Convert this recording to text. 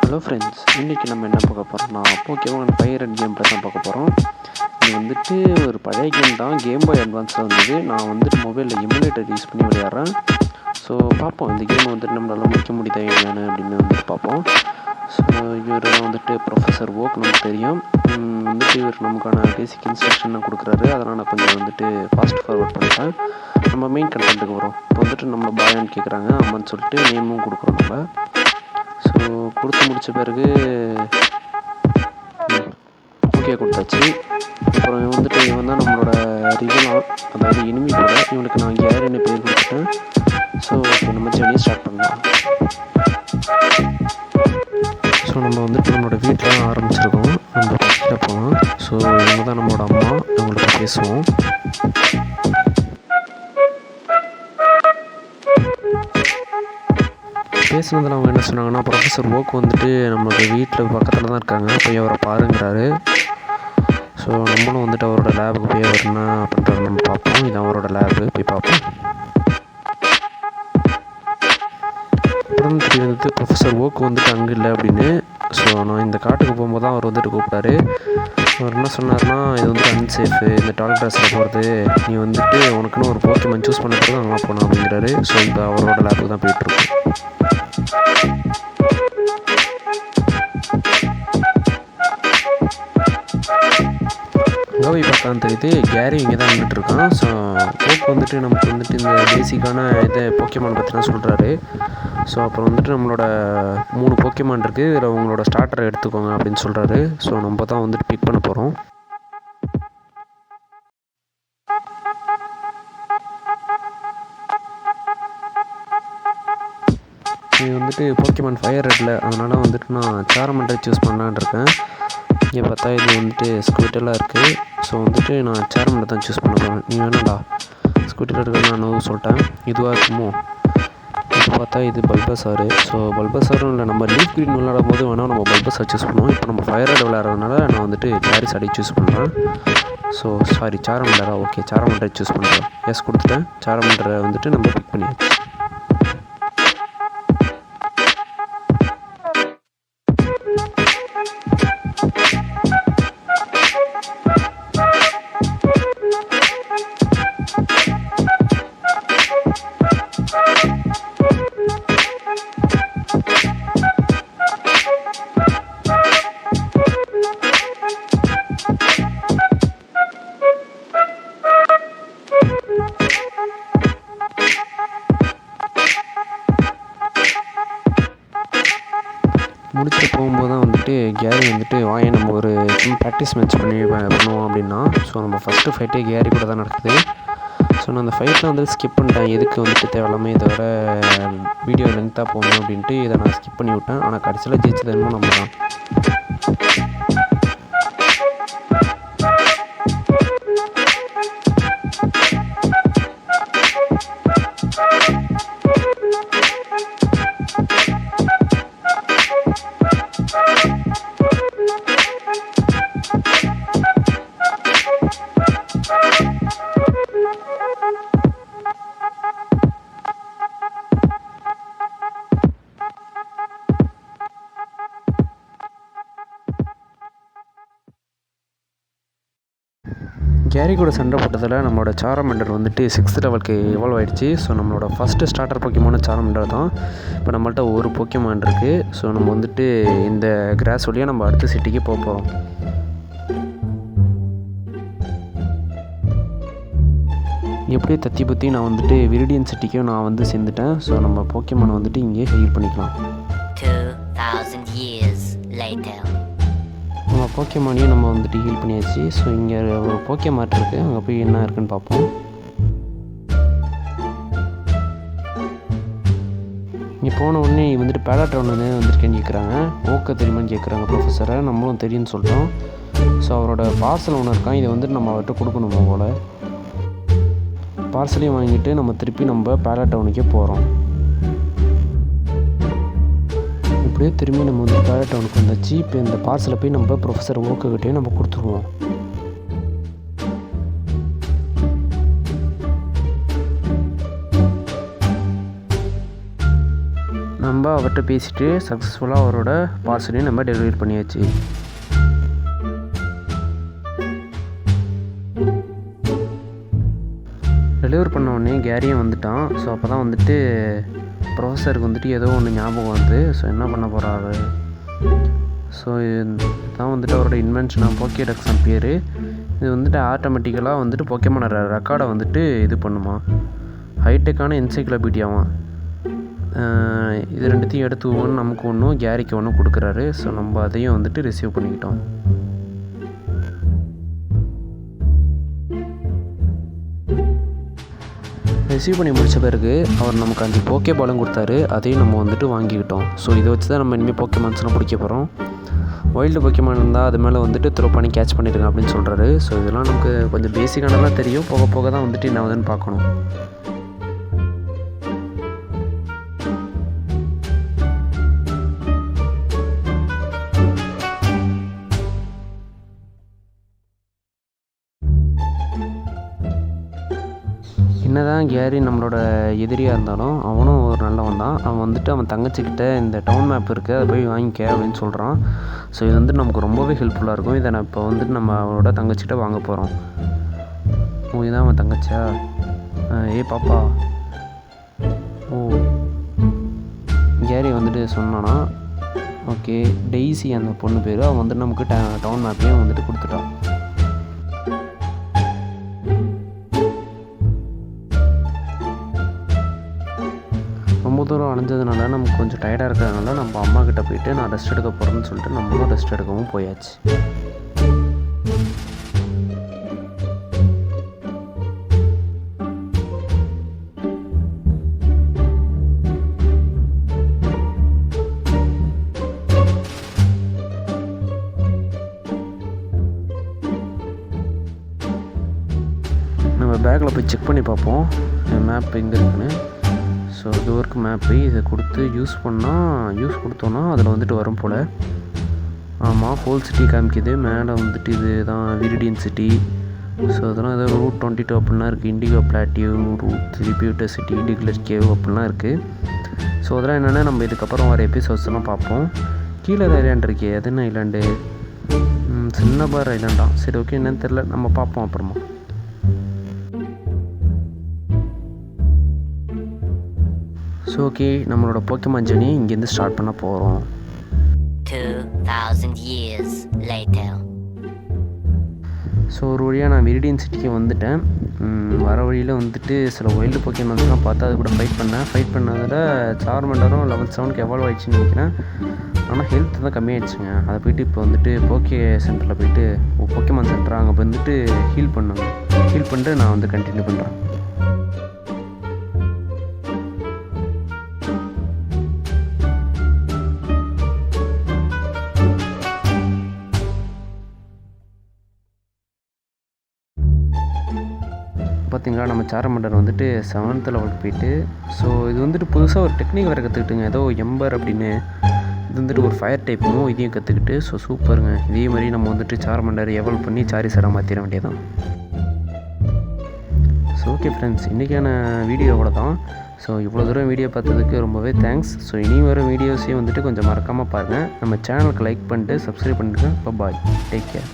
Hello friends, இன்றைக்கி நம்ம என்ன பார்க்க போகிறோம்னா Pokemon fire and game play தான் பார்க்க போகிறோம். இது வந்துட்டு ஒரு பழைய கேம் தான், கேம் பாய் அட்வான்ஸில் வந்தது. நான் வந்துட்டு மொபைலில் எமுலேட்டர் யூஸ் பண்ணி விளையாடுறேன். ஸோ பார்ப்போம் இந்த கேம் வந்துட்டு நம்மளால் முடிக்க முடியுதா என்னென்னு அப்படின்னு வந்துட்டு பார்ப்போம். ஸோ இவர் தான் வந்துட்டு ப்ரொஃபஸர் ஓக், நமக்கு தெரியும். வந்துட்டு இவர் நமக்கான பேசிக் இன்ஸ்ட்ரக்ஷன் கொடுக்குறாரு. அதனால் நான் கொஞ்சம் வந்துட்டு ஃபாஸ்ட் ஃபார்வர்ட் பண்ணிட்டேன். நம்ம மெயின் கண்டென்ட்டுக்கு வரோம். இப்போ வந்துட்டு நம்மளை பாயான்னு கேட்குறாங்க, அம்மான்னு சொல்லிட்டு நேமும் கொடுக்குறோம் நம்ம. ஸோ கொடுத்து முடித்த பிறகு ஓகே கொடுத்தாச்சு. அப்புறம் இவன் தான் நம்மளோட ரிவலான், அதாவது எனிமி கூட. இவனுக்கு நான் கேரின்னு பேர் கொடுத்துட்டேன். ஸோ ஓகே, நம்ம ஜேர்னியை ஸ்டார்ட் பண்ணலாம். ஸோ நம்ம வந்துட்டு நம்மளோட வீட்டில் ஆரம்பிச்சிருக்கோம். நம்ம பக்கத்தில் போகலாம். ஸோ இவங்க தான் நம்மளோட அம்மா, இவங்கள்ட்ட பேசுவோம். பேசுனதில் அவங்க என்ன சொன்னாங்கன்னா, ப்ரொஃபஸர் ஓக் வந்துட்டு நம்மளோட வீட்டில் பக்கத்தில் தான் இருக்காங்க, போய் அவரை பாருங்கிறாரு. ஸோ நம்மளும் வந்துட்டு அவரோட லேபுக்கு போய் அவர் என்ன பண்ணுறாரு நம்ம பார்ப்போம். இது அவரோட லேபு, போய் பார்ப்போம். அப்புறம் தெரிய வந்துட்டு ப்ரொஃபஸர் ஓக் வந்துட்டு அங்கே இல்லை அப்படின்னு. ஸோ நான் இந்த காட்டுக்கு போகும்போது தான் அவர் வந்துட்டு கூப்பிட்டாரு. அவர் என்ன சொன்னார்னா, இது வந்துட்டு அன்சேஃபு, இந்த டால் ட்ரெஸ்ஸில் போகிறது, நீ வந்துட்டு உனக்குன்னு ஒரு போக்கேமான் சூஸ் பண்ண பிறகு அங்கே போகணும் அப்படிங்கிறாரு. ஸோ இப்போ அவரோட லேபுக்கு தான் போயிட்டுருக்கோம். அங்கே பார்த்தான்னு தெரியுது, கேரி இங்கே தான் நின்றுட்டுருக்கான். ஸோ ஓக் வந்துட்டு நமக்கு வந்துட்டு இந்த பேசிக்கான இதை போக்கேமான் பற்றிலாம் சொல்கிறாரு. ஸோ அப்புறம் வந்துட்டு நம்மளோட 3 போக்கேமான் இருக்குது, இதில் உங்களோட ஸ்டார்டரை எடுத்துக்கோங்க அப்படின்னு சொல்கிறாரு. ஸோ நம்ம தான் வந்துட்டு பிக் பண்ண போகிறோம். இது வந்துட்டு போக்கேமான் ஃபயர் ரெட்டில், அதனால் வந்துட்டு நான் சாரமண்டை சூஸ் பண்ணலான்னு இருக்கேன். இங்கே பார்த்தா இது வந்துட்டு ஸ்கூட்டெல்லாம் இருக்குது. ஸோ வந்துட்டு நான் சாரமண்டை தான் சூஸ் பண்ண போகிறேன். நீ வேணாடா ஸ்கூட்டில் இருக்கிற நான் சொல்லிட்டேன். இதுவாக இருக்குமோ? இது பார்த்தா இது பல்பசாரு. ஸோ பல்பசாரும் இல்லை, நம்ம லீஃப் க்ரீன் விளையாடும் போது வேணால் நம்ம பல்பசார் சூஸ் பண்ணுவோம். இப்போ நம்ம ஃபயர் ரெட் விளையாடுறதுனால நான் வந்துட்டு சாரிசாடி சூஸ் பண்ணுறேன். ஸோ சாரி, சாரமண்டரா? ஓகே, சாரமண்டரை சூஸ் பண்ணுறேன். எஸ் கொடுத்துட்டேன். சாரமண்டரை வந்துட்டு நம்ம பிக் பண்ணியாச்சு. முடிச்சுட்டு போகும்போது தான் வந்துட்டு கேரி வந்துட்டு வாயை நம்ம ஒரு ப்ராக்டிஸ் மேட்ச் பண்ணுவோம் அப்படின்னா. ஸோ நம்ம ஃபஸ்ட்டு ஃபைட்டே கேரி கூட தான் நடக்குது. ஸோ நான் அந்த ஃபைட்டில் வந்துட்டு ஸ்கிப் பண்ணிட்டேன். எதுக்கு வந்துட்டு தேவையில்லாமல் இதை விட வீடியோ லென்த்தாக போகணும் அப்படின்ட்டு இதை நான் ஸ்கிப் பண்ணி விட்டேன். ஆனால் கடைசியில் ஜெயிச்சது என்னமோ நம்ம தான். கேரி கூட சண்டை போட்டதில் நம்மளோட சாரமண்டர் வந்துட்டு 6th லெவலுக்கு எவால்வ் ஆகிடுச்சு. ஸோ நம்மளோட ஃபஸ்ட்டு ஸ்டார்டர் போக்கேமான சாரமண்டர் தான். இப்போ நம்மள்ட்ட ஒரு போக்கேமான் இருக்குது. ஸோ நம்ம வந்துட்டு இந்த கிராஸ் வழியாக நம்ம அடுத்த சிட்டிக்கு போக போகிறோம். எப்படியே தத்தி பற்றி நான் வந்துட்டு விரிடியன் சிட்டிக்கும் நான் வந்து சேர்ந்துட்டேன். ஸோ நம்ம போக்கேமானை வந்துட்டு இங்கே ஹீல் பண்ணிக்கலாம். 2000 years later. நம்ம போக்கேமானையும் நம்ம வந்துட்டு ஹீல் பண்ணியாச்சு. ஸோ இங்கே ஒரு போக்கேமார்ட் இருக்குது, அங்கே போய் என்ன இருக்குன்னு பார்ப்போம். இங்கே போன உடனே வந்துட்டு பேலாட்ரவுன் வந்துருக்கேன்னு கேட்குறாங்க. ஓக்க தெரியுமான்னு கேட்குறாங்க ப்ரொஃபஸரை. நம்மளும் தெரியும்னு சொல்லிட்டோம். ஸோ அவரோட பார்சல் ஒன்று இருக்கான், இதை வந்துட்டு நம்ம அவர்கிட்ட கொடுக்கணுமா போல். பார்சலையும் வாங்கிட்டு நம்ம திருப்பி நம்ம பேலாட்டவுனுக்கே போகிறோம். அப்படியே திரும்பி நம்ம வந்து பேலாட்டவுனுக்கு வந்தாச்சு. இப்போ இந்த பார்சலை போய் நம்ம ப்ரொஃபஸர் ஓக்கிட்டே நம்ம கொடுத்துருவோம். நம்ம அவர்கிட்ட பேசிவிட்டு சக்ஸஸ்ஃபுல்லாக அவரோட பார்சலையும் நம்ம டெலிவரி பண்ணியாச்சு. டெலிவரி பண்ண உடனே கேரியும் வந்துட்டான். ஸோ அப்போ தான் வந்துட்டு ப்ரொஃபஸருக்கு வந்துட்டு ஏதோ ஒன்று ஞாபகம் வந்து ஸோ என்ன பண்ண போகிறாரு. ஸோ இதுதான் வந்துட்டு அவரோட இன்வென்ஷனாக போக்கேடெக்ஸான் பேர். இது வந்துட்டு ஆட்டோமேட்டிக்கலாக வந்துட்டு போக்கேமான ரெக்கார்டை வந்துட்டு இது பண்ணுமா. ஹைடெக்கான என்சைக்ளோபீடியாவான். இது ரெண்டுத்தையும் எடுத்து ஒன்று நமக்கு ஒன்றும் கேரிக்கு ஒன்றும் கொடுக்குறாரு. ஸோ நம்ம அதையும் வந்துட்டு ரிசீவ் பண்ணிக்கிட்டோம். ரிசீவ் பண்ணி முடித்த பிறகு அவர் நமக்கு 5 போக்கே பாலும் கொடுத்தாரு. அதையும் நம்ம வந்துட்டு வாங்கிக்கிட்டோம். ஸோ இதை வச்சு தான் நம்ம இனிமேல் போக்கேமான்ஸ்லாம் பிடிக்க போகிறோம். வைல்டு போக்கேமான் இருந்தால் அது மேலே வந்துட்டு த்ரோ பண்ணி கேட்ச் பண்ணிடுங்க அப்படின்னு சொல்கிறாரு. ஸோ இதெல்லாம் நமக்கு கொஞ்சம் பேசிக்கானதான் தெரியும். போக போக தான் வந்துட்டு என்ன ஆகுதுன்னு பார்க்கணும். என்னதான் கேரி நம்மளோட எதிரியாக இருந்தாலும் அவனும் ஒரு நல்லவன் தான். அவன் வந்துட்டு அவன் தங்கச்சிக்கிட்ட இந்த டவுன் மேப் இருக்குது, அதை போய் வாங்கிக்க அப்படின்னு சொல்கிறான். ஸோ இது வந்துட்டு நமக்கு ரொம்பவே ஹெல்ப்ஃபுல்லாக இருக்கும். இதை நான் இப்போ வந்துட்டு நம்ம அவனோட தங்கச்சிக்கிட்ட வாங்க போகிறோம். ஓ இதான் அவன் தங்கச்சியா? பாப்பா. ஓ கேரி வந்துட்டு சொன்னானா. ஓகே டெய்ஸி அந்த பொண்ணு பேர். அவன் வந்துட்டு நமக்கு டவுன் மேப்பையும் வந்துட்டு கொடுத்துட்டான். ரொம்ப தூரம் அலைஞ்சதுனால நமக்கு கொஞ்சம் டயர்டாக இருக்கிறதுனால நம்ம அம்மா கிட்டே போயிட்டு நான் ரெஸ்ட் எடுக்க போகிறேன்னு சொல்லிட்டு நம்மளும் ரெஸ்ட் எடுக்கவும் போயாச்சு. நம்ம பேக்கில் போய் செக் பண்ணி பார்ப்போம் மேப் எங்கே இருக்குன்னு. ஸோ இது ஒர்க் மேப்பு இதை கொடுத்து யூஸ் கொடுத்தோன்னா அதில் வந்துட்டு வரும் போல். ஆமாம் ஹோல் சிட்டி காமிக்குது. மேலே வந்துட்டு இது தான் விரிடியன் சிட்டி. ஸோ அதெல்லாம் ஏதோ ரூட் 22 அப்படிலாம் இருக்குது. Indigo Plateau, route 3 Pewter City, Diglett's cave அப்படிலாம் இருக்குது. ஸோ அதெல்லாம் என்னென்னா நம்ம இதுக்கப்புறம் வர எபிசோட்ஸ்லாம் பார்ப்போம். கீழே ஐலாண்ட் இருக்கே, அது என்ன ஐலாண்டு? சின்னபார் ஐலாண்டா? சரி ஓகே என்னன்னு தெரில, நம்ம பார்ப்போம் அப்புறமா. ஸோ ஓகே நம்மளோட போக்கேமான் ஜர்னி இங்கேருந்து ஸ்டார்ட் பண்ண போகிறோம். 2000 years later. ஸோ ஒரு வழியாக நான் விரிடியன் சிட்டிக்கு வந்துட்டேன். வர வழியில் வந்துட்டு சில வைல்டு போக்கேமான்ஸ்லாம் பார்த்து அது கூட ஃபைட் பண்ணதில் சார்மண்டரும் லெவல் 7க்கு எவால்வ் ஆகிடுச்சின்னு நினைக்கிறேன். ஆனால் ஹெல்த் தான் கம்மியாகிடுச்சுங்க. அதை போய்ட்டு இப்போ வந்துட்டு போக்கே சென்டரில் போய்ட்டு போக்கேமான் சென்டர் அங்கே வந்துட்டு ஹீல் பண்ணிட்டு நான் வந்து கண்டினியூ பண்ணுறேன். பார்த்திங்களா நம்ம சாரமண்டர் வந்துட்டு 7th லெவலுக்கு போயிட்டு. ஸோ இது வந்துட்டு புதுசாக ஒரு டெக்னிக் வேறு கற்றுக்கிட்டுங்க. ஏதோ எம்பர் அப்படின்னு இது வந்துட்டு ஒரு ஃபயர் டைப்பும் இதையும் கற்றுக்கிட்டு. ஸோ சூப்பருங்க. இதே மாதிரி நம்ம வந்துட்டு சாரமண்டர் எவல்வ் பண்ணி சாரிஸரை மாற்றிட வேண்டியதான். ஸோ ஓகே ஃப்ரெண்ட்ஸ், இன்றைக்கான வீடியோ அவ்வளோ தான். ஸோ இவ்வளோ தூரம் வீடியோ பார்த்ததுக்கு ரொம்பவே தேங்க்ஸ். ஸோ இனி வர வீடியோஸையும் வந்துட்டு கொஞ்சம் மறக்காமல் பாருங்கள். நம்ம சேனலுக்கு லைக் பண்ணிட்டு சப்ஸ்கிரைப் பண்ணிட்டு பாய், டேக் கேர்.